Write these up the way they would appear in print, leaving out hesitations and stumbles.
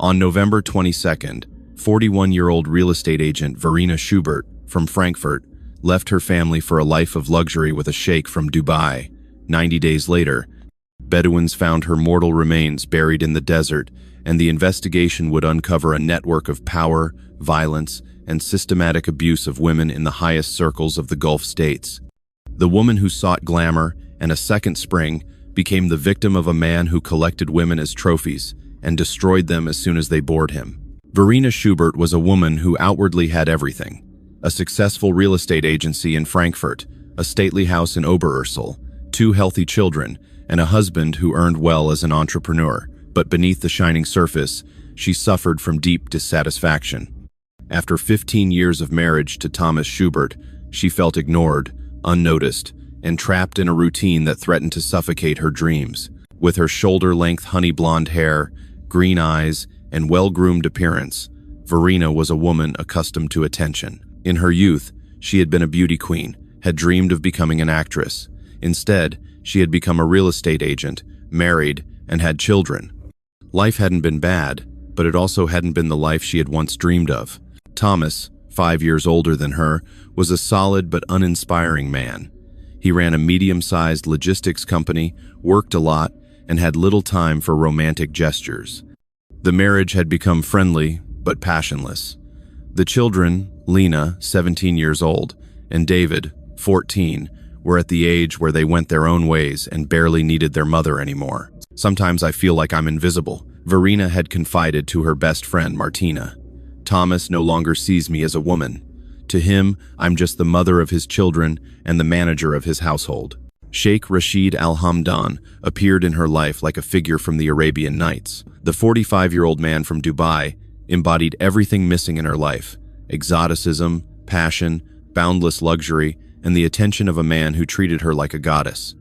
On November 22nd, 41-year-old real estate agent Verena Schubert from Frankfurt left her family for a life of luxury with a sheikh from Dubai. 90 days later, Bedouins found her mortal remains buried in the desert, and the investigation would uncover a network of power, violence, and systematic abuse of women in the highest circles of the Gulf states. The woman who sought glamour and a second spring became the victim of a man who collected women as trophies and destroyed them as soon as they bored him. Verena Schubert was a woman who outwardly had everything: a successful real estate agency in Frankfurt, a stately house in Oberursel, 2 healthy children, and a husband who earned well as an entrepreneur. But beneath the shining surface, she suffered from deep dissatisfaction. After 15 years of marriage to Thomas Schubert, she felt ignored, unnoticed, and trapped in a routine that threatened to suffocate her dreams. With her shoulder-length honey-blonde hair, green eyes, and well-groomed appearance, Verena was a woman accustomed to attention. In her youth, she had been a beauty queen, had dreamed of becoming an actress. Instead, she had become a real estate agent, married, and had children. Life hadn't been bad, but it also hadn't been the life she had once dreamed of. Thomas, 5 years older than her, was a solid but uninspiring man. He ran a medium-sized logistics company, worked a lot, and had little time for romantic gestures. The marriage had become friendly, but passionless. The children, Lena, 17 years old, and David, 14, were at the age where they went their own ways and barely needed their mother anymore. "Sometimes I feel like I'm invisible," Verena had confided to her best friend, Martina. "Thomas no longer sees me as a woman. To him, I'm just the mother of his children and the manager of his household." Sheikh Rashid Al Hamdan appeared in her life like a figure from the Arabian Nights. The 45-year-old man from Dubai embodied everything missing in her life: exoticism, passion, boundless luxury, and the attention of a man who treated her like a goddess.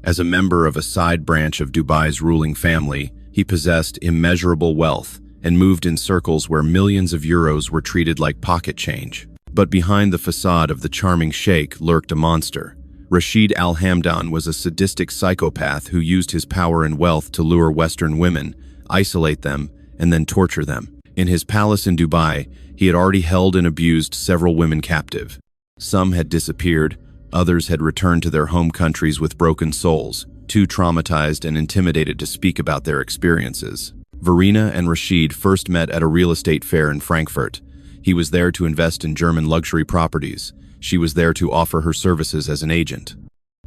As a member of a side branch of Dubai's ruling family, he possessed immeasurable wealth and moved in circles where millions of euros were treated like pocket change. But behind the facade of the charming sheikh lurked a monster. Rashid Al Hamdan was a sadistic psychopath who used his power and wealth to lure Western women, isolate them, and then torture them. In his palace in Dubai, he had already held and abused several women captive. Some had disappeared, others had returned to their home countries with broken souls, too traumatized and intimidated to speak about their experiences. Verena and Rashid first met at a real estate fair in Frankfurt. He was there to invest in German luxury properties. She was there to offer her services as an agent.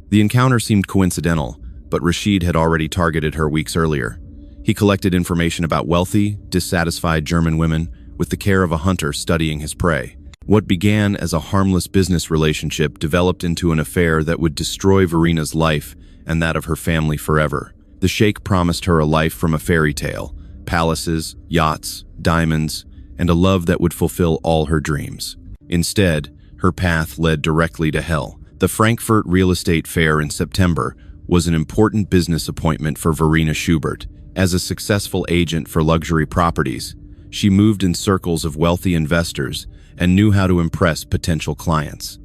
The encounter seemed coincidental, but Rashid had already targeted her weeks earlier. He collected information about wealthy, dissatisfied German women with the care of a hunter studying his prey. What began as a harmless business relationship developed into an affair that would destroy Verena's life and that of her family forever. The sheikh promised her a life from a fairy tale: palaces, yachts, diamonds, and a love that would fulfill all her dreams. Instead, her path led directly to hell. The Frankfurt Real Estate Fair in September was an important business appointment for Verena Schubert. As a successful agent for luxury properties, she moved in circles of wealthy investors and knew how to impress potential clients.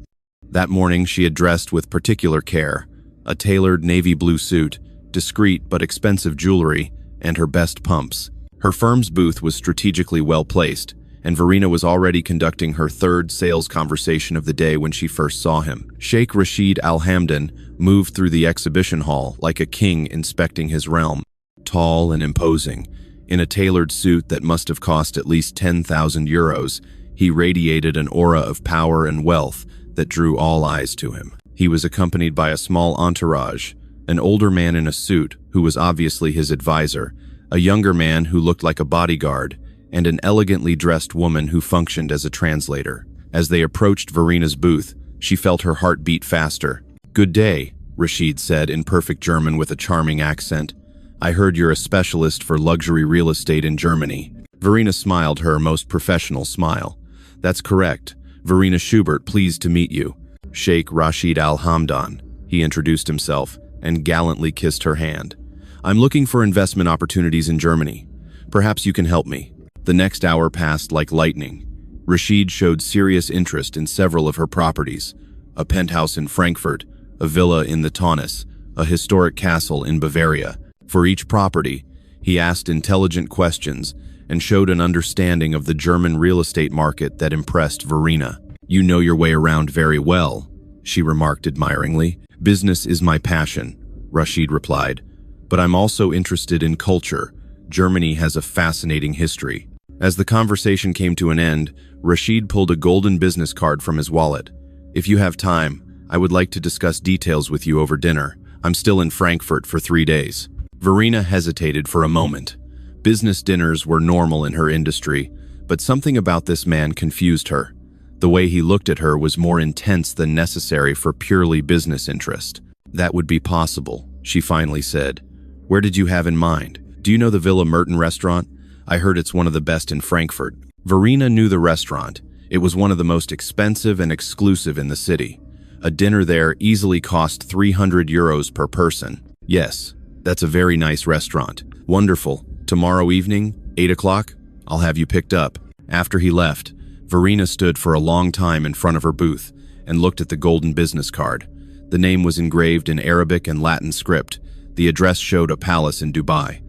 That morning, she had dressed with particular care: a tailored navy blue suit, discreet but expensive jewelry, and her best pumps. Her firm's booth was strategically well placed, and Verena was already conducting her third sales conversation of the day when she first saw him. Sheikh Rashid Al Hamdan moved through the exhibition hall like a king inspecting his realm. Tall and imposing, in a tailored suit that must have cost at least 10,000 euros, he radiated an aura of power and wealth that drew all eyes to him. He was accompanied by a small entourage: an older man in a suit who was obviously his advisor, a younger man who looked like a bodyguard, and an elegantly dressed woman who functioned as a translator. As they approached Verena's booth, she felt her heart beat faster. "Good day," Rashid said in perfect German with a charming accent. "I heard you're a specialist for luxury real estate in Germany." Verena smiled her most professional smile. "That's correct. Verena Schubert, pleased to meet you." Sheikh Rashid Al Hamdan, he introduced himself, and gallantly kissed her hand. "I'm looking for investment opportunities in Germany. Perhaps you can help me." The next hour passed like lightning. Rashid showed serious interest in several of her properties: a penthouse in Frankfurt, a villa in the Taunus, a historic castle in Bavaria. For each property, he asked intelligent questions and showed an understanding of the German real estate market that impressed Verena. "You know your way around very well," she remarked admiringly. "Business is my passion," Rashid replied. "But I'm also interested in culture. Germany has a fascinating history." As the conversation came to an end, Rashid pulled a golden business card from his wallet. "If you have time, I would like to discuss details with you over dinner. I'm still in Frankfurt for 3 days." Verena hesitated for a moment. Business dinners were normal in her industry, but something about this man confused her. The way he looked at her was more intense than necessary for purely business interest. "That would be possible," she finally said. "Where did you have in mind? Do you know the Villa Merton restaurant? I heard it's one of the best in Frankfurt." Verena knew the restaurant. It was one of the most expensive and exclusive in the city. A dinner there easily cost €300 per person. "Yes, that's a very nice restaurant." "Wonderful. Tomorrow evening, 8 o'clock? I'll have you picked up." After he left, Verena stood for a long time in front of her booth and looked at the golden business card. The name was engraved in Arabic and Latin script. The address showed a palace in Dubai.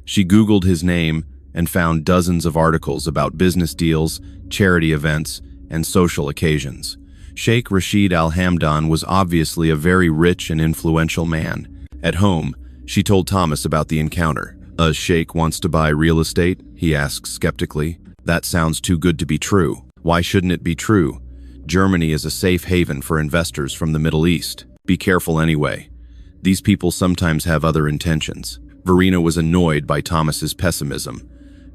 She Googled his name and found dozens of articles about business deals, charity events, and social occasions. Sheikh Rashid Al Hamdan was obviously a very rich and influential man. At home, she told Thomas about the encounter. "A sheikh wants to buy real estate?" he asked skeptically. "That sounds too good to be true." "Why shouldn't it be true? Germany is a safe haven for investors from the Middle East. Be careful anyway. These people sometimes have other intentions." Verena was annoyed by Thomas's pessimism.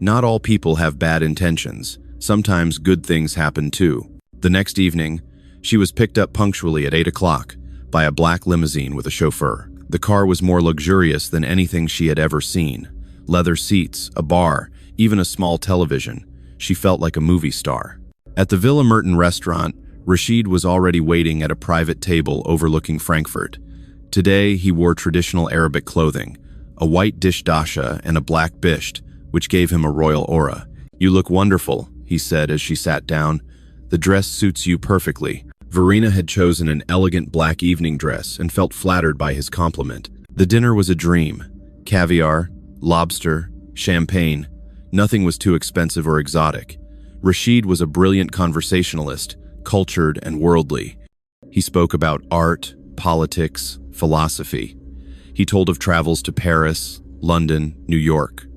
Not all people have bad intentions. Sometimes good things happen too. The next evening, she was picked up punctually at 8 o'clock by a black limousine with a chauffeur. The car was more luxurious than anything she had ever seen. Leather seats, a bar, even a small television. She felt like a movie star. At the Villa Merton restaurant, Rashid was already waiting at a private table overlooking Frankfurt. Today, he wore traditional Arabic clothing, a white dish dasha and a black bisht, which gave him a royal aura. "You look wonderful," he said as she sat down. "The dress suits you perfectly." Verena had chosen an elegant black evening dress and felt flattered by his compliment. The dinner was a dream. Caviar, lobster, champagne. Nothing was too expensive or exotic. Rashid was a brilliant conversationalist, cultured and worldly. He spoke about art, politics, philosophy. He told of travels to Paris, London, New York.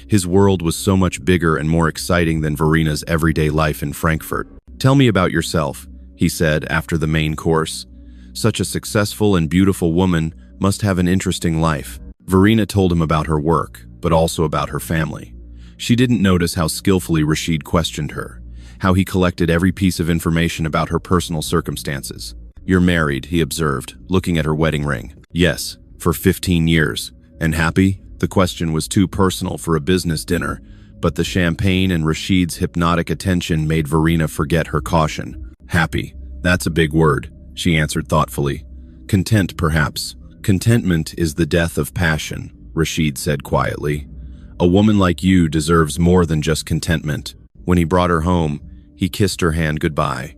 His world was so much bigger and more exciting than Verena's everyday life in Frankfurt. "Tell me about yourself," he said after the main course. "Such a successful and beautiful woman must have an interesting life." Verena told him about her work, but also about her family. She didn't notice how skillfully Rashid questioned her, how he collected every piece of information about her personal circumstances. "You're married," he observed, looking at her wedding ring. "Yes, for 15 years. And happy?" The question was too personal for a business dinner, but the champagne and Rashid's hypnotic attention made Verena forget her caution. "Happy. That's a big word," she answered thoughtfully. "Content, perhaps." "Contentment is the death of passion," Rashid said quietly. "A woman like you deserves more than just contentment." When he brought her home, he kissed her hand goodbye.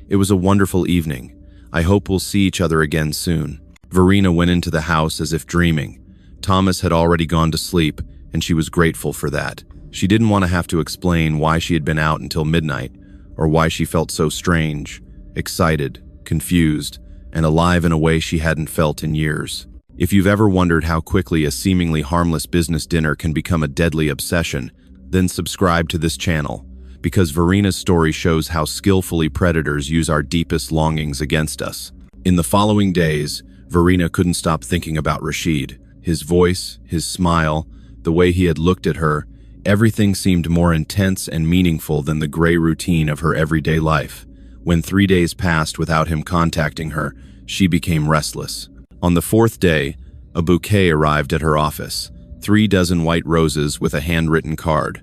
"It was a wonderful evening. I hope we'll see each other again soon." Verena went into the house as if dreaming. Thomas had already gone to sleep, and she was grateful for that. She didn't want to have to explain why she had been out until midnight, or why she felt so strange, excited, confused, and alive in a way she hadn't felt in years. If you've ever wondered how quickly a seemingly harmless business dinner can become a deadly obsession, then subscribe to this channel, because Verena's story shows how skillfully predators use our deepest longings against us. In the following days, Verena couldn't stop thinking about Rashid. His voice, his smile, the way he had looked at her, everything seemed more intense and meaningful than the gray routine of her everyday life. When 3 days passed without him contacting her, she became restless. On the 4th day, a bouquet arrived at her office, 3 dozen white roses with a handwritten card.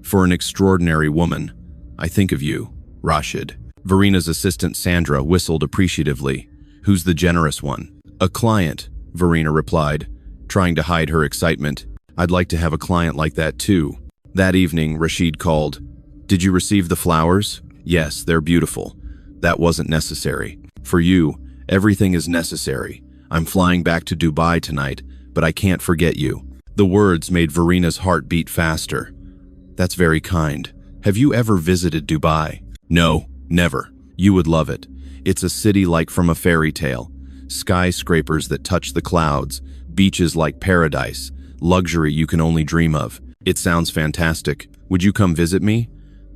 "For an extraordinary woman, I think of you, Rashid." Verena's assistant Sandra whistled appreciatively. "Who's the generous one?" "A client," Verena replied, trying to hide her excitement. "I'd like to have a client like that too." That evening, Rashid called. "Did you receive the flowers?" "Yes, they're beautiful." "That wasn't necessary. For you, everything is necessary. I'm flying back to Dubai tonight, but I can't forget you." The words made Verena's heart beat faster. That's very kind. Have you ever visited Dubai? No, never. You would love it. It's a city like from a fairy tale. Skyscrapers that touch the clouds, beaches like paradise, luxury you can only dream of. It sounds fantastic. Would you come visit me?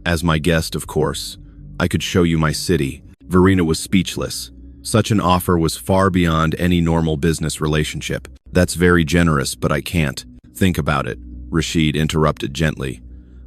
As my guest, of course. I could show you my city. Verena was speechless. Such an offer was far beyond any normal business relationship. That's very generous, but I can't. Think about it, Rashid interrupted gently.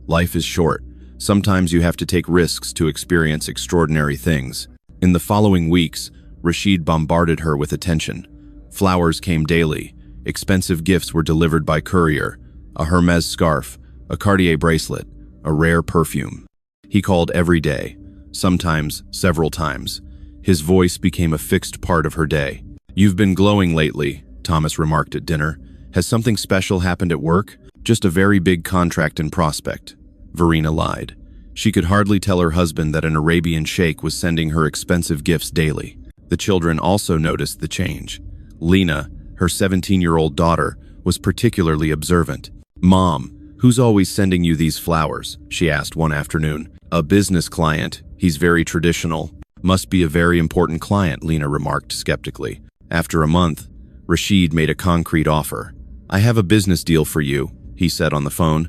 Life is short. Sometimes you have to take risks to experience extraordinary things. In the following weeks, Rashid bombarded her with attention. Flowers came daily. Expensive gifts were delivered by courier. A Hermes scarf, a Cartier bracelet, a rare perfume. He called every day, sometimes several times. His voice became a fixed part of her day. You've been glowing lately, Thomas remarked at dinner. Has something special happened at work? Just a very big contract in prospect. Verena lied. She could hardly tell her husband that an Arabian sheikh was sending her expensive gifts daily. The children also noticed the change. Lena, her 17-year-old daughter, was particularly observant. Mom, who's always sending you these flowers? She asked one afternoon. A business client. He's very traditional. Must be a very important client, Lena remarked skeptically. After a month, Rashid made a concrete offer. I have a business deal for you, he said on the phone.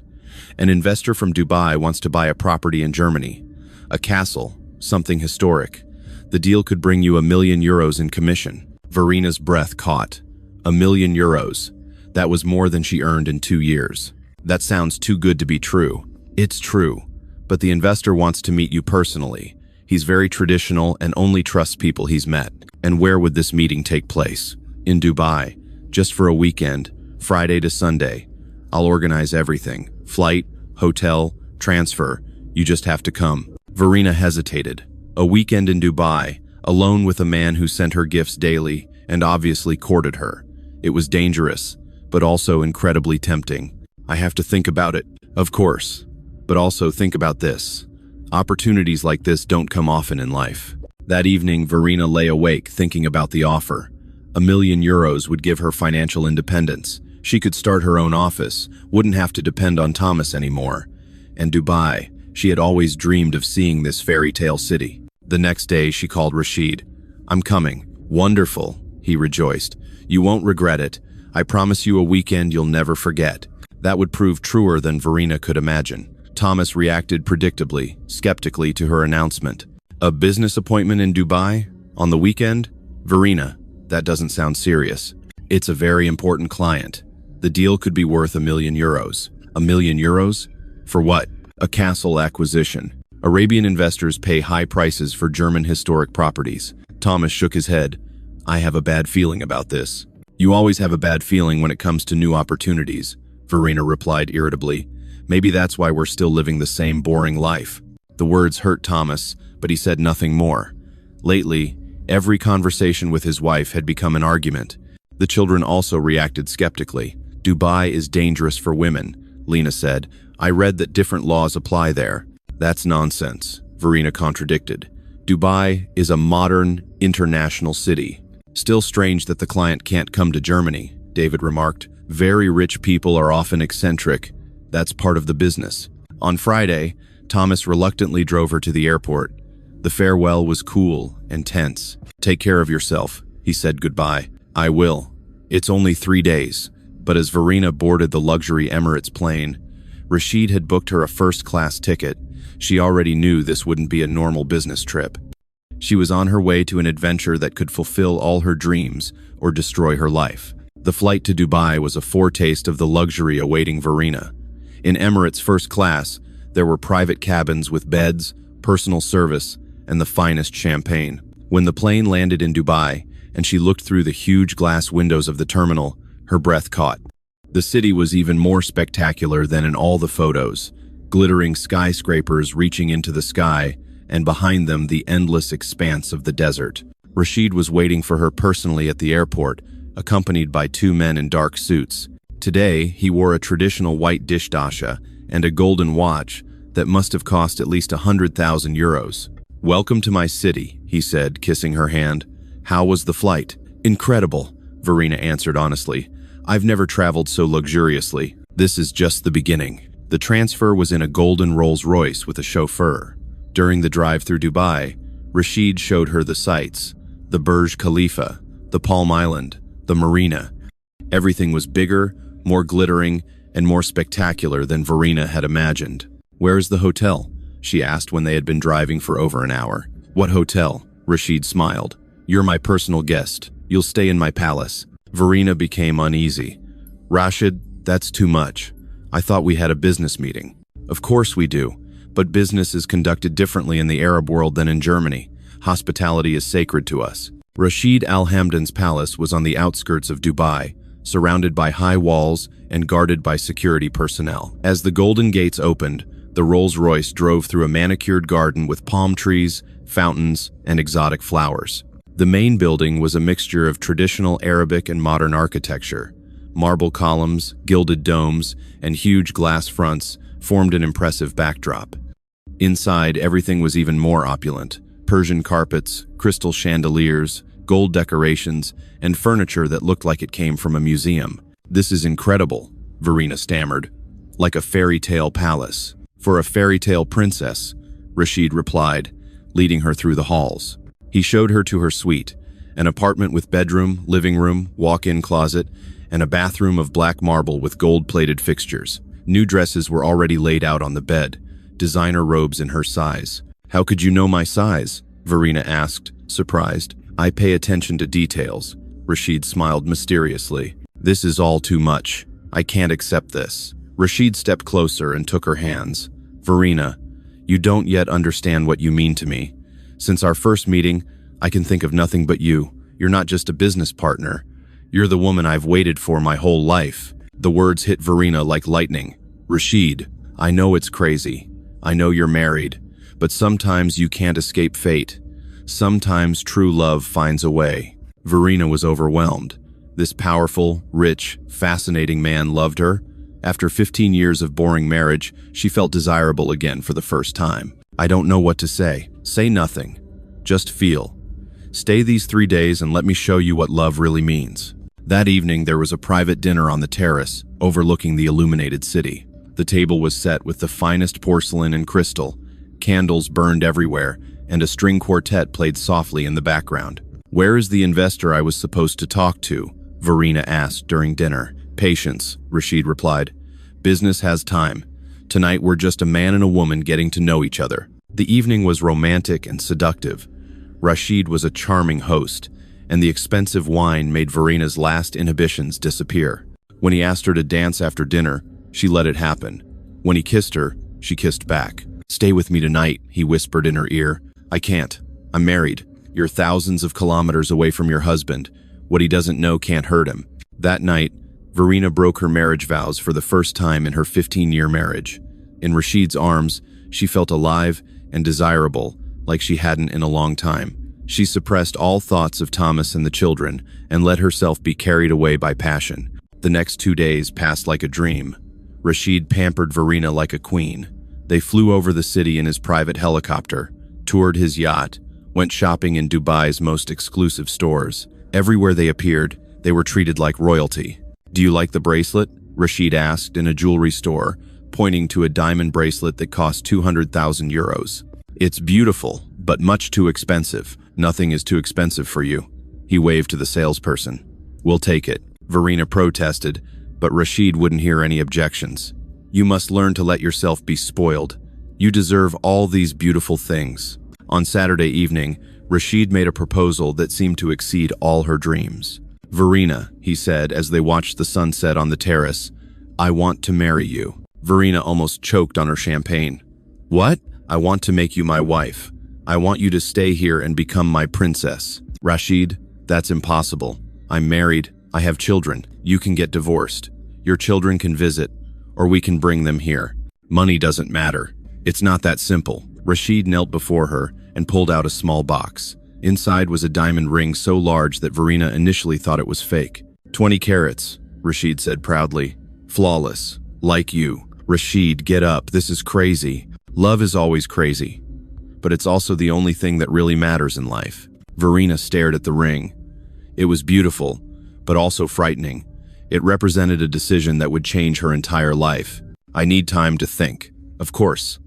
An investor from Dubai wants to buy a property in Germany. A castle, something historic. The deal could bring you €1,000,000 in commission. Verena's breath caught. €1,000,000. That was more than she earned in 2 years. That sounds too good to be true. It's true, but the investor wants to meet you personally. He's very traditional and only trusts people he's met. And where would this meeting take place? In Dubai, just for a weekend, Friday to Sunday. I'll organize everything. Flight, hotel, transfer. You just have to come. Verena hesitated. A weekend in Dubai, alone with a man who sent her gifts daily and obviously courted her. It was dangerous, but also incredibly tempting. I have to think about it, of course. But also think about this. Opportunities like this don't come often in life. That evening, Verena lay awake thinking about the offer. €1,000,000 would give her financial independence. She could start her own office, wouldn't have to depend on Thomas anymore. And Dubai, she had always dreamed of seeing this fairy tale city. The next day, she called Rashid. I'm coming. Wonderful, he rejoiced. You won't regret it. I promise you a weekend you'll never forget. That would prove truer than Verena could imagine. Thomas reacted predictably, skeptically to her announcement. A business appointment in Dubai? On the weekend? Verena, that doesn't sound serious. It's a very important client. The deal could be worth €1,000,000. €1,000,000? For what? A castle acquisition. Arabian investors pay high prices for German historic properties. Thomas shook his head. I have a bad feeling about this. You always have a bad feeling when it comes to new opportunities, Verena replied irritably. Maybe that's why we're still living the same boring life. The words hurt Thomas, but he said nothing more. Lately, every conversation with his wife had become an argument. The children also reacted skeptically. Dubai is dangerous for women, Lena said. I read that different laws apply there. That's nonsense, Verena contradicted. Dubai is a modern, international city. Still strange that the client can't come to Germany, David remarked. Very rich people are often eccentric. That's part of the business. On Friday, Thomas reluctantly drove her to the airport. The farewell was cool and tense. Take care of yourself, he said goodbye. I will. It's only 3 days. But as Verena boarded the luxury Emirates plane, Rashid had booked her a first-class ticket. She already knew this wouldn't be a normal business trip. She was on her way to an adventure that could fulfill all her dreams or destroy her life. The flight to Dubai was a foretaste of the luxury awaiting Verena. In Emirates first class, there were private cabins with beds, personal service, and the finest champagne. When the plane landed in Dubai, and she looked through the huge glass windows of the terminal, her breath caught. The city was even more spectacular than in all the photos. Glittering skyscrapers reaching into the sky, and behind them the endless expanse of the desert. Rashid was waiting for her personally at the airport, accompanied by 2 men in dark suits. Today, he wore a traditional white dish dasha and a golden watch that must have cost at least €100,000. Welcome to my city, he said, kissing her hand. How was the flight? Incredible, Verena answered honestly. I've never traveled so luxuriously. This is just the beginning. The transfer was in a golden Rolls-Royce with a chauffeur. During the drive through Dubai, Rashid showed her the sights, the Burj Khalifa, the Palm Island, the marina. Everything was bigger, more glittering, and more spectacular than Verena had imagined. "Where's the hotel?" she asked when they had been driving for over an hour. "What hotel?" Rashid smiled. "You're my personal guest. You'll stay in my palace." Verena became uneasy. "Rashid, that's too much. I thought we had a business meeting." "Of course we do, but business is conducted differently in the Arab world than in Germany. Hospitality is sacred to us." Rashid Al Hamdan's palace was on the outskirts of Dubai, surrounded by high walls and guarded by security personnel. As the Golden Gates opened, the Rolls-Royce drove through a manicured garden with palm trees, fountains, and exotic flowers. The main building was a mixture of traditional Arabic and modern architecture. Marble columns, gilded domes, and huge glass fronts formed an impressive backdrop. Inside, everything was even more opulent. Persian carpets, crystal chandeliers, gold decorations, and furniture that looked like it came from a museum. "This is incredible," Verena stammered. "Like a fairy tale palace." "For a fairy tale princess," Rashid replied, leading her through the halls. He showed her to her suite, an apartment with bedroom, living room, walk-in closet, and a bathroom of black marble with gold-plated fixtures. New dresses were already laid out on the bed, designer robes in her size. "How could you know my size?" Verena asked, surprised. "I pay attention to details," Rashid smiled mysteriously. "This is all too much. I can't accept this." Rashid stepped closer and took her hands. "Verena, you don't yet understand what you mean to me. Since our first meeting, I can think of nothing but you. You're not just a business partner. You're the woman I've waited for my whole life." The words hit Verena like lightning. "Rashid, I know it's crazy. I know you're married. But sometimes you can't escape fate. Sometimes true love finds a way." Verena was overwhelmed. This powerful, rich, fascinating man loved her. After 15 years of boring marriage, she felt desirable again for the first time. "I don't know what to say." "Say nothing. Just feel. Stay these 3 days and let me show you what love really means." That evening, there was a private dinner on the terrace, overlooking the illuminated city. The table was set with the finest porcelain and crystal. Candles burned everywhere, and a string quartet played softly in the background. "Where is the investor I was supposed to talk to?" Verena asked during dinner. "Patience," Rashid replied. "Business has time. Tonight we're just a man and a woman getting to know each other." The evening was romantic and seductive. Rashid was a charming host, and the expensive wine made Verena's last inhibitions disappear. When he asked her to dance after dinner, she let it happen. When he kissed her, she kissed back. "Stay with me tonight," he whispered in her ear. "I can't. I'm married. You're thousands of kilometers away from your husband. What he doesn't know can't hurt him." That night, Verena broke her marriage vows for the first time in her 15-year marriage. In Rashid's arms, she felt alive and desirable, like she hadn't in a long time. She suppressed all thoughts of Thomas and the children and let herself be carried away by passion. The next 2 days passed like a dream. Rashid pampered Verena like a queen. They flew over the city in his private helicopter, toured his yacht, went shopping in Dubai's most exclusive stores. Everywhere they appeared, they were treated like royalty. "Do you like the bracelet?" Rashid asked in a jewelry store, pointing to a diamond bracelet that cost 200,000 euros. "It's beautiful, but much too expensive." "Nothing is too expensive for you." He waved to the salesperson. "We'll take it." Verena protested, but Rashid wouldn't hear any objections. "You must learn to let yourself be spoiled. You deserve all these beautiful things." On Saturday evening, Rashid made a proposal that seemed to exceed all her dreams. "Verena," he said as they watched the sunset on the terrace, "I want to marry you." Verena almost choked on her champagne. "What?" "I want to make you my wife. I want you to stay here and become my princess." "Rashid, that's impossible. I'm married. I have children. You can get divorced. Your children can visit, or we can bring them here. Money doesn't matter. It's not that simple." Rashid knelt before her and pulled out a small box. Inside was a diamond ring so large that Verena initially thought it was fake. 20 carats, Rashid said proudly. "Flawless. Like you." "Rashid, get up. This is crazy." "Love is always crazy. But it's also the only thing that really matters in life." Verena stared at the ring. It was beautiful, but also frightening. It represented a decision that would change her entire life. I need time to think. Of course.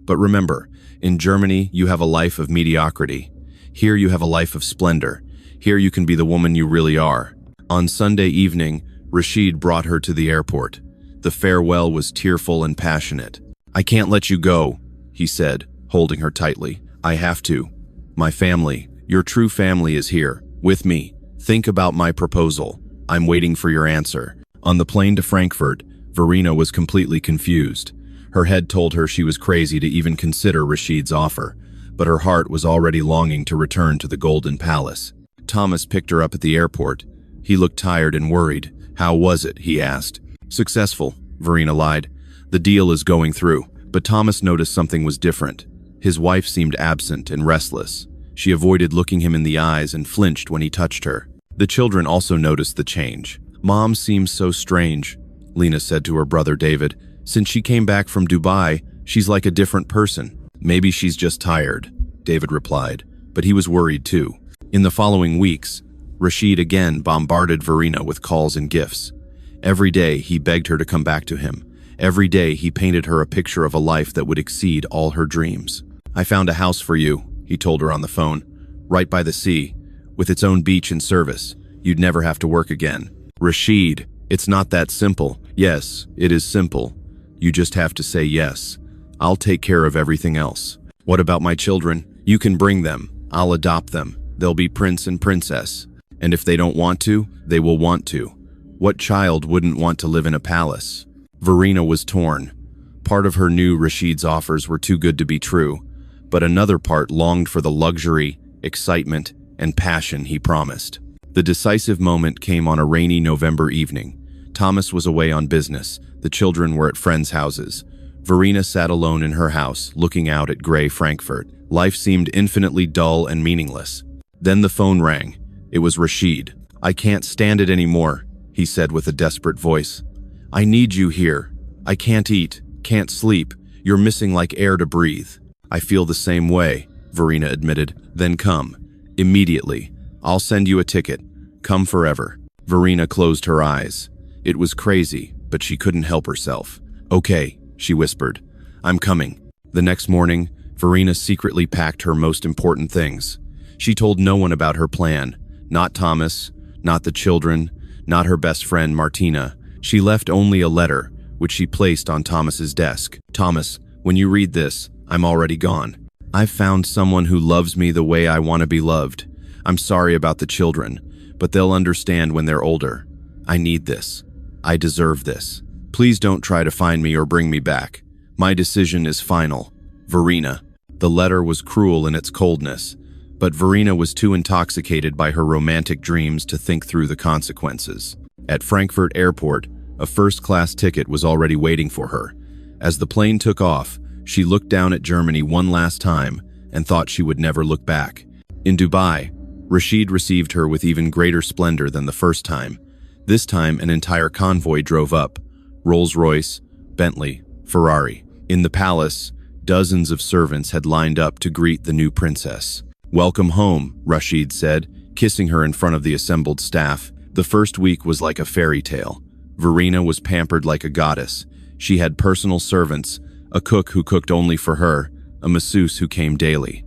But remember, in Germany, you have a life of mediocrity. Here you have a life of splendor. Here you can be the woman you really are. On Sunday evening, Rashid brought her to the airport. The farewell was tearful and passionate. I can't let you go, he said, holding her tightly. I have to. My family, your true family is here, with me. Think about my proposal. I'm waiting for your answer. On the plane to Frankfurt, Verena was completely confused. Her head told her she was crazy to even consider Rashid's offer, but her heart was already longing to return to the Golden Palace. Thomas picked her up at the airport. He looked tired and worried. How was it? He asked. Successful, Verena lied. The deal is going through. But Thomas noticed something was different. His wife seemed absent and restless. She avoided looking him in the eyes and flinched when he touched her. The children also noticed the change. Mom seems so strange, Lena said to her brother David. Since she came back from Dubai, she's like a different person. Maybe she's just tired, David replied, but he was worried too. In the following weeks, Rashid again bombarded Verena with calls and gifts. Every day he begged her to come back to him. Every day he painted her a picture of a life that would exceed all her dreams. I found a house for you, he told her on the phone, right by the sea, with its own beach and service. You'd never have to work again. Rashid, it's not that simple. Yes, it is simple. You just have to say yes. I'll take care of everything else. What about my children? You can bring them. I'll adopt them. They'll be prince and princess. And if they don't want to, they will want to. What child wouldn't want to live in a palace? Verena was torn. Part of her knew Rashid's offers were too good to be true, but another part longed for the luxury, excitement, and passion he promised. The decisive moment came on a rainy November evening. Thomas was away on business. The children were at friends' houses. Verena sat alone in her house, looking out at gray Frankfurt. Life seemed infinitely dull and meaningless. Then the phone rang. It was Rashid. I can't stand it anymore, he said with a desperate voice. I need you here. I can't eat, can't sleep. You're missing like air to breathe. I feel the same way, Verena admitted. Then come. Immediately. I'll send you a ticket. Come forever. Verena closed her eyes. It was crazy, but she couldn't help herself. Okay, she whispered. I'm coming. The next morning, Verena secretly packed her most important things. She told no one about her plan. Not Thomas, not the children, not her best friend Martina. She left only a letter, which she placed on Thomas's desk. Thomas, when you read this, I'm already gone. I've found someone who loves me the way I want to be loved. I'm sorry about the children, but they'll understand when they're older. I need this. I deserve this. Please don't try to find me or bring me back. My decision is final. Verena. The letter was cruel in its coldness, but Verena was too intoxicated by her romantic dreams to think through the consequences. At Frankfurt Airport, a first-class ticket was already waiting for her. As the plane took off, she looked down at Germany one last time and thought she would never look back. In Dubai, Rashid received her with even greater splendor than the first time. This time, an entire convoy drove up. Rolls-Royce, Bentley, Ferrari. In the palace, dozens of servants had lined up to greet the new princess. Welcome home, Rashid said, kissing her in front of the assembled staff. The first week was like a fairy tale. Verena was pampered like a goddess. She had personal servants, a cook who cooked only for her, a masseuse who came daily.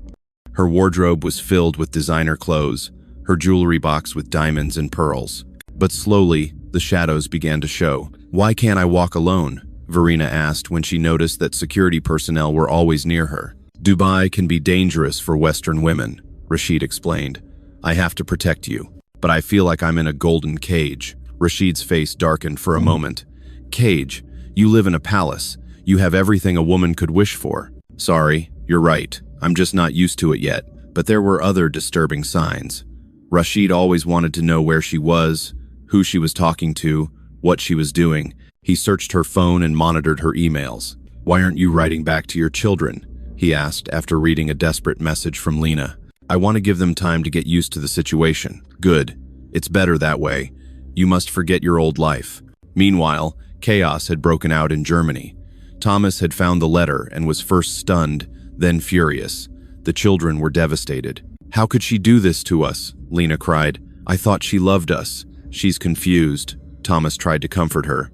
Her wardrobe was filled with designer clothes, her jewelry box with diamonds and pearls. But slowly, the shadows began to show. Why can't I walk alone? Verena asked when she noticed that security personnel were always near her. Dubai can be dangerous for Western women, Rashid explained. I have to protect you. But I feel like I'm in a golden cage. Rashid's face darkened for a moment. Cage? You live in a palace. You have everything a woman could wish for. Sorry, you're right. I'm just not used to it yet. But there were other disturbing signs. Rashid always wanted to know where she was, who she was talking to, what she was doing. He searched her phone and monitored her emails. Why aren't you writing back to your children? He asked after reading a desperate message from Lena. I want to give them time to get used to the situation. Good. It's better that way. You must forget your old life. Meanwhile, chaos had broken out in Germany. Thomas had found the letter and was first stunned, then furious. The children were devastated. How could she do this to us? Lena cried. I thought she loved us. She's confused. Thomas tried to comfort her.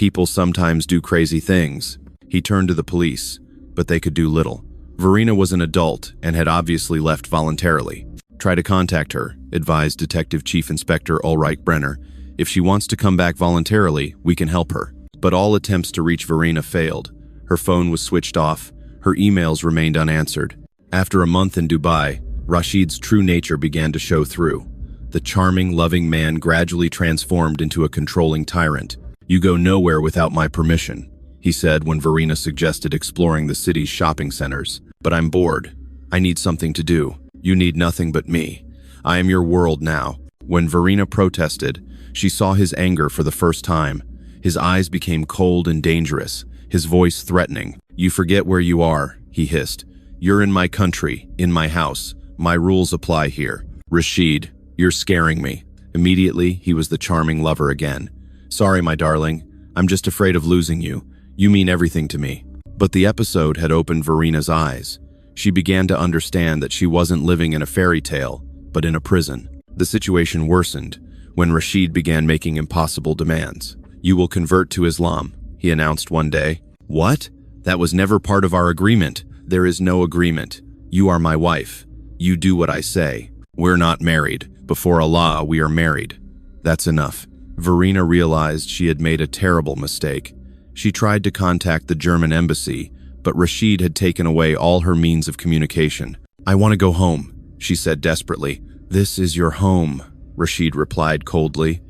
People sometimes do crazy things. He turned to the police, but they could do little. Verena was an adult and had obviously left voluntarily. Try to contact her, advised Detective Chief Inspector Ulrich Brenner. If she wants to come back voluntarily, we can help her. But all attempts to reach Verena failed. Her phone was switched off. Her emails remained unanswered. After a month in Dubai, Rashid's true nature began to show through. The charming, loving man gradually transformed into a controlling tyrant. "You go nowhere without my permission," he said when Verena suggested exploring the city's shopping centers. "But I'm bored. I need something to do. You need nothing but me. I am your world now." When Verena protested, she saw his anger for the first time. His eyes became cold and dangerous, his voice threatening. "You forget where you are," he hissed. "You're in my country, in my house. My rules apply here." "Rashid, you're scaring me." Immediately, he was the charming lover again. "Sorry, my darling. I'm just afraid of losing you. You mean everything to me." But the episode had opened Verena's eyes. She began to understand that she wasn't living in a fairy tale, but in a prison. The situation worsened when Rashid began making impossible demands. "You will convert to Islam," he announced one day. "What? That was never part of our agreement." "There is no agreement. You are my wife. You do what I say. We're not married. Before Allah, we are married. That's enough." Verena realized she had made a terrible mistake. She tried to contact the German embassy, but Rashid had taken away all her means of communication. "I want to go home," she said desperately. "This is your home," Rashid replied coldly.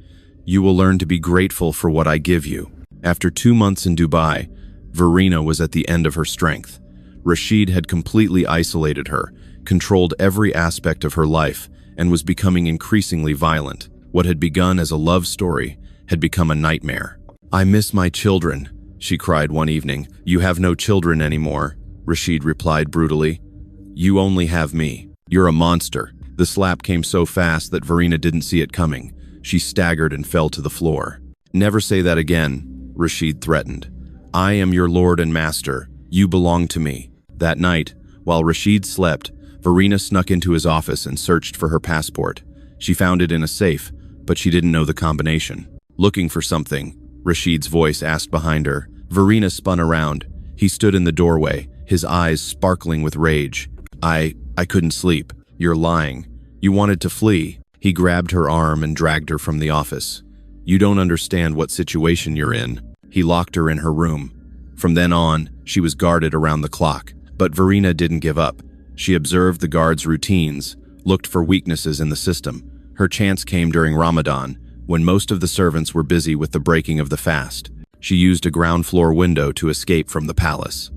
"You will learn to be grateful for what I give you." After 2 months in Dubai, Verena was at the end of her strength. Rashid had completely isolated her, controlled every aspect of her life, and was becoming increasingly violent. What had begun as a love story had become a nightmare. "I miss my children," she cried one evening. "You have no children anymore," Rashid replied brutally. "You only have me. You're a monster." The slap came so fast that Verena didn't see it coming. She staggered and fell to the floor. "Never say that again," Rashid threatened. "I am your lord and master. You belong to me." That night, while Rashid slept, Verena snuck into his office and searched for her passport. She found it in a safe, but she didn't know the combination. "Looking for something?" Rashid's voice asked behind her. Verena spun around. He stood in the doorway, his eyes sparkling with rage. I couldn't sleep." "You're lying. You wanted to flee." He grabbed her arm and dragged her from the office. "You don't understand what situation you're in." He locked her in her room. From then on, she was guarded around the clock. But Verena didn't give up. She observed the guards' routines, looked for weaknesses in the system. Her chance came during Ramadan, when most of the servants were busy with the breaking of the fast. She used a ground-floor window to escape from the palace.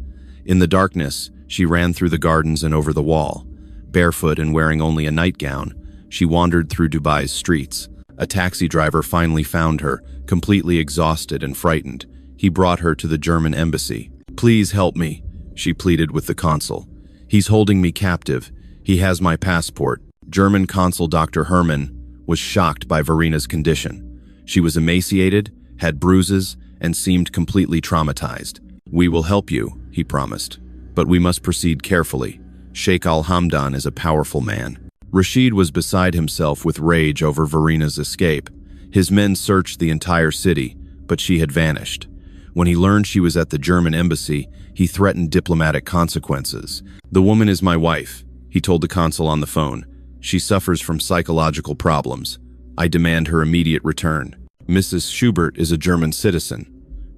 In the darkness, she ran through the gardens and over the wall. Barefoot and wearing only a nightgown, she wandered through Dubai's streets. A taxi driver finally found her, completely exhausted and frightened. He brought her to the German embassy. "Please help me," she pleaded with the consul. "He's holding me captive. He has my passport." German consul Dr. Hermann was shocked by Verena's condition. She was emaciated, had bruises, and seemed completely traumatized. "We will help you," he promised, "but we must proceed carefully. Sheikh al-Hamdan is a powerful man." Rashid was beside himself with rage over Verena's escape. His men searched the entire city, but she had vanished. When he learned she was at the German embassy, he threatened diplomatic consequences. "The woman is my wife," he told the consul on the phone. "She suffers from psychological problems. I demand her immediate return." "Mrs. Schubert is a German citizen,"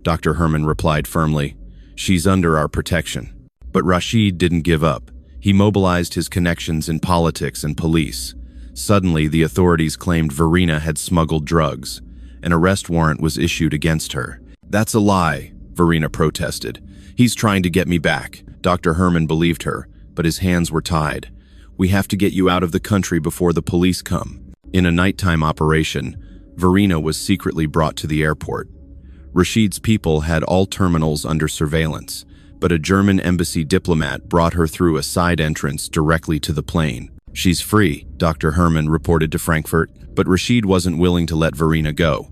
Dr. Hermann replied firmly. "She's under our protection." But Rashid didn't give up. He mobilized his connections in politics and police. Suddenly, the authorities claimed Verena had smuggled drugs. An arrest warrant was issued against her. "That's a lie," Verena protested. "He's trying to get me back." Dr. Hermann believed her, but his hands were tied. "We have to get you out of the country before the police come." In a nighttime operation, Verena was secretly brought to the airport. Rashid's people had all terminals under surveillance, but a German embassy diplomat brought her through a side entrance directly to the plane. "She's free," Dr. Hermann reported to Frankfurt, but Rashid wasn't willing to let Verena go.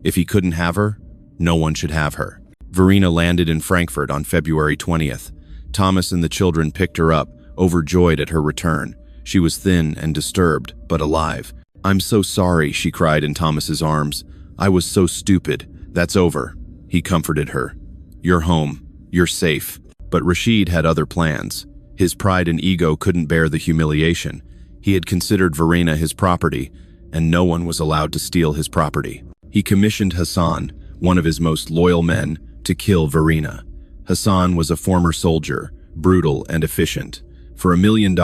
If he couldn't have her, no one should have her. Verena landed in Frankfurt on February 20th. Thomas and the children picked her up, overjoyed at her return. She was thin and disturbed, but alive. "I'm so sorry," she cried in Thomas's arms. "I was so stupid. That's over." He comforted her. "You're home. You're safe." But Rashid had other plans. His pride and ego couldn't bear the humiliation. He had considered Verena his property, and no one was allowed to steal his property. He commissioned Hassan, one of his most loyal men, to kill Verena. Hassan was a former soldier, brutal and efficient. For $1 million,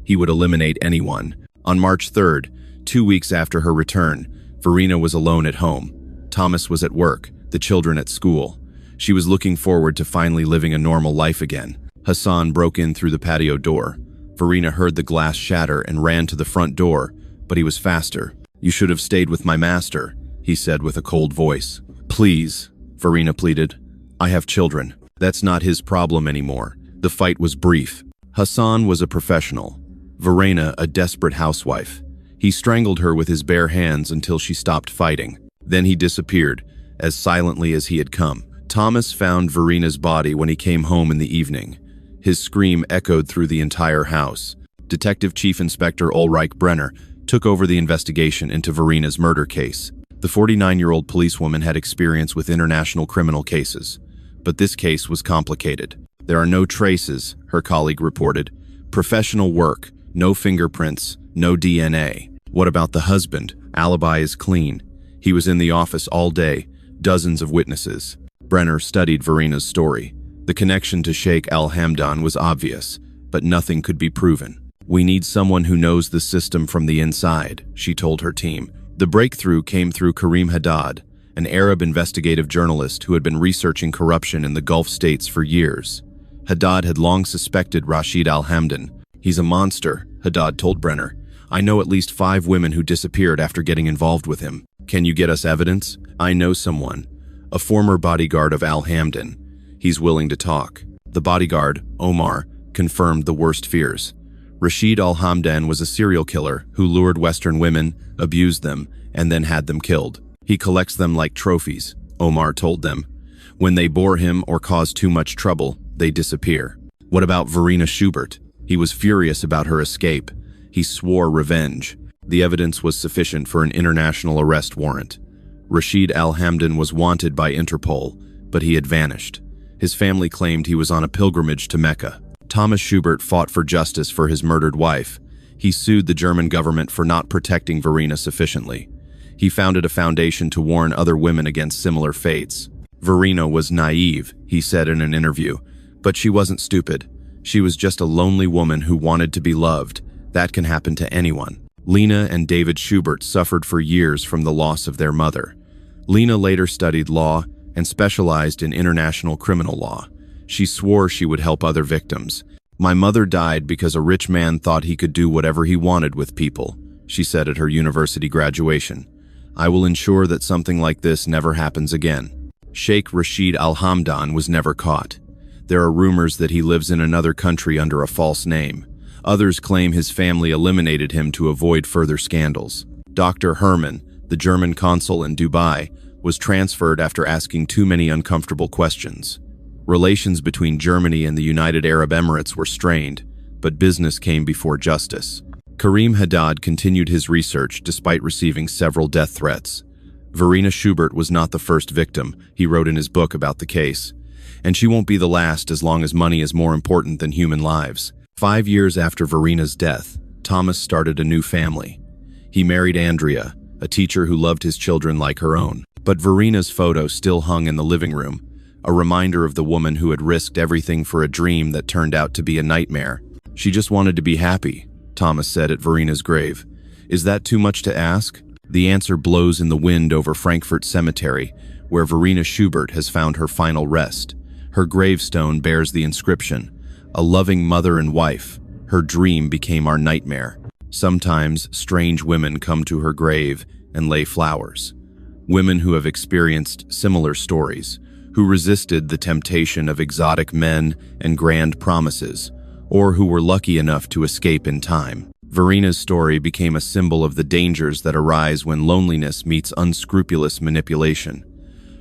he would eliminate anyone. On March 3rd, 2 weeks after her return, Verena was alone at home. Thomas was at work, the children at school. She was looking forward to finally living a normal life again. Hassan broke in through the patio door. Verena heard the glass shatter and ran to the front door, but he was faster. "You should have stayed with my master," he said with a cold voice. "Please," Verena pleaded. "I have children." That's not his problem anymore. The fight was brief. Hassan was a professional. Verena, a desperate housewife. He strangled her with his bare hands until she stopped fighting. Then he disappeared, as silently as he had come. Thomas found Verena's body when he came home in the evening. His scream echoed through the entire house. Detective Chief Inspector Ulrich Brenner took over the investigation into Verena's murder case. The 49-year-old policewoman had experience with international criminal cases, but this case was complicated. "There are no traces," her colleague reported. "Professional work, no fingerprints, no DNA. What about the husband? Alibi is clean. He was in the office all day, dozens of witnesses." Brenner studied Verena's story. The connection to Sheikh al-Hamdan was obvious, but nothing could be proven. "We need someone who knows the system from the inside," she told her team. The breakthrough came through Karim Haddad, an Arab investigative journalist who had been researching corruption in the Gulf states for years. Haddad had long suspected Rashid al-Hamdan. "He's a monster," Haddad told Brenner. "I know at least 5 women who disappeared after getting involved with him. Can you get us evidence?" "I know someone, a former bodyguard of al-Hamdan. He's willing to talk." The bodyguard, Omar, confirmed the worst fears. Rashid al-Hamdan was a serial killer who lured Western women, abused them, and then had them killed. "He collects them like trophies," Omar told them. "When they bore him or cause too much trouble, they disappear." What about Verena Schubert? He was furious about her escape. He swore revenge. The evidence was sufficient for an international arrest warrant. Rashid al-Hamdan was wanted by Interpol, but he had vanished. His family claimed he was on a pilgrimage to Mecca. Thomas Schubert fought for justice for his murdered wife. He sued the German government for not protecting Verena sufficiently. He founded a foundation to warn other women against similar fates. "Verena was naive," he said in an interview, "but she wasn't stupid. She was just a lonely woman who wanted to be loved. That can happen to anyone." Lena and David Schubert suffered for years from the loss of their mother. Lena later studied law and specialized in international criminal law. She swore she would help other victims. "My mother died because a rich man thought he could do whatever he wanted with people," she said at her university graduation. "I will ensure that something like this never happens again." Sheikh Rashid al-Hamdan was never caught. There are rumors that he lives in another country under a false name. Others claim his family eliminated him to avoid further scandals. Dr. Herman, the German consul in Dubai, was transferred after asking too many uncomfortable questions. Relations between Germany and the United Arab Emirates were strained, but business came before justice. Karim Haddad continued his research despite receiving several death threats. Verena Schubert was not the first victim, he wrote in his book about the case. And she won't be the last as long as money is more important than human lives. 5 years after Verena's death, Thomas started a new family. He married Andrea, a teacher who loved his children like her own. But Verena's photo still hung in the living room, a reminder of the woman who had risked everything for a dream that turned out to be a nightmare. "She just wanted to be happy," Thomas said at Verena's grave. Is that too much to ask? The answer blows in the wind over Frankfurt Cemetery, where Verena Schubert has found her final rest. Her gravestone bears the inscription, "A loving mother and wife. Her dream became our nightmare." Sometimes strange women come to her grave and lay flowers. Women who have experienced similar stories, who resisted the temptation of exotic men and grand promises, or who were lucky enough to escape in time. Verena's story became a symbol of the dangers that arise when loneliness meets unscrupulous manipulation.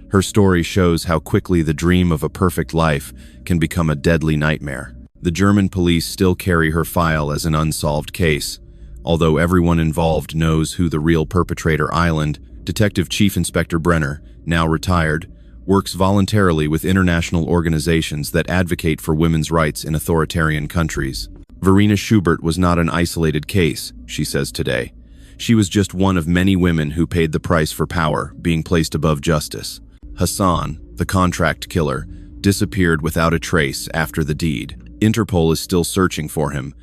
Her story shows how quickly the dream of a perfect life can become a deadly nightmare. The German police still carry her file as an unsolved case. Although everyone involved knows who the real perpetrator island, Detective Chief Inspector Brenner, now retired, works voluntarily with international organizations that advocate for women's rights in authoritarian countries. Verena Schubert was not an isolated case, she says today. She was just one of many women who paid the price for power, being placed above justice. Hassan, the contract killer, disappeared without a trace after the deed. Interpol is still searching for him,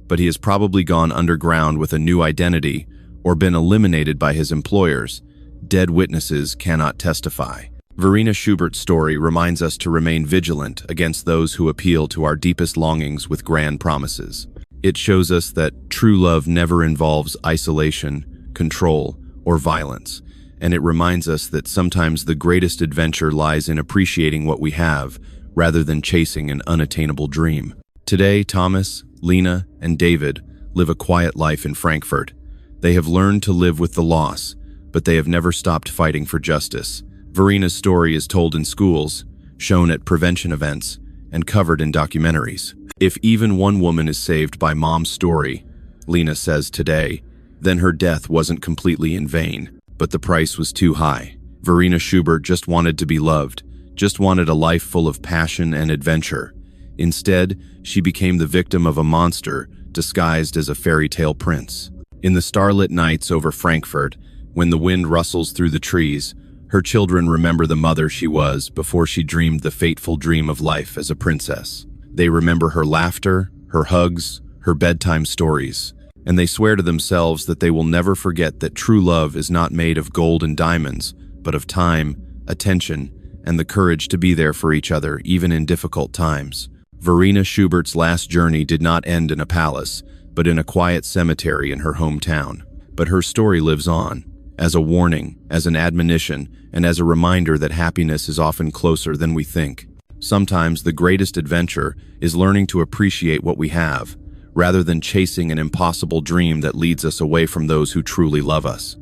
but he has probably gone underground with a new identity or been eliminated by his employers. Dead witnesses cannot testify. Verena Schubert's story reminds us to remain vigilant against those who appeal to our deepest longings with grand promises. It shows us that true love never involves isolation, control, or violence, and it reminds us that sometimes the greatest adventure lies in appreciating what we have rather than chasing an unattainable dream. Today, Thomas, Lena, and David live a quiet life in Frankfurt. They have learned to live with the loss, but they have never stopped fighting for justice. Verena's story is told in schools, shown at prevention events, and covered in documentaries. If even one woman is saved by Mom's story, Lena says today, then her death wasn't completely in vain, but the price was too high. Verena Schubert just wanted to be loved, just wanted a life full of passion and adventure. Instead, she became the victim of a monster disguised as a fairy tale prince. In the starlit nights over Frankfurt, when the wind rustles through the trees, her children remember the mother she was before she dreamed the fateful dream of life as a princess. They remember her laughter, her hugs, her bedtime stories, and they swear to themselves that they will never forget that true love is not made of gold and diamonds, but of time, attention, and the courage to be there for each other even in difficult times. Verena Schubert's last journey did not end in a palace, but in a quiet cemetery in her hometown. But her story lives on, as a warning, as an admonition, and as a reminder that happiness is often closer than we think. Sometimes the greatest adventure is learning to appreciate what we have, rather than chasing an impossible dream that leads us away from those who truly love us.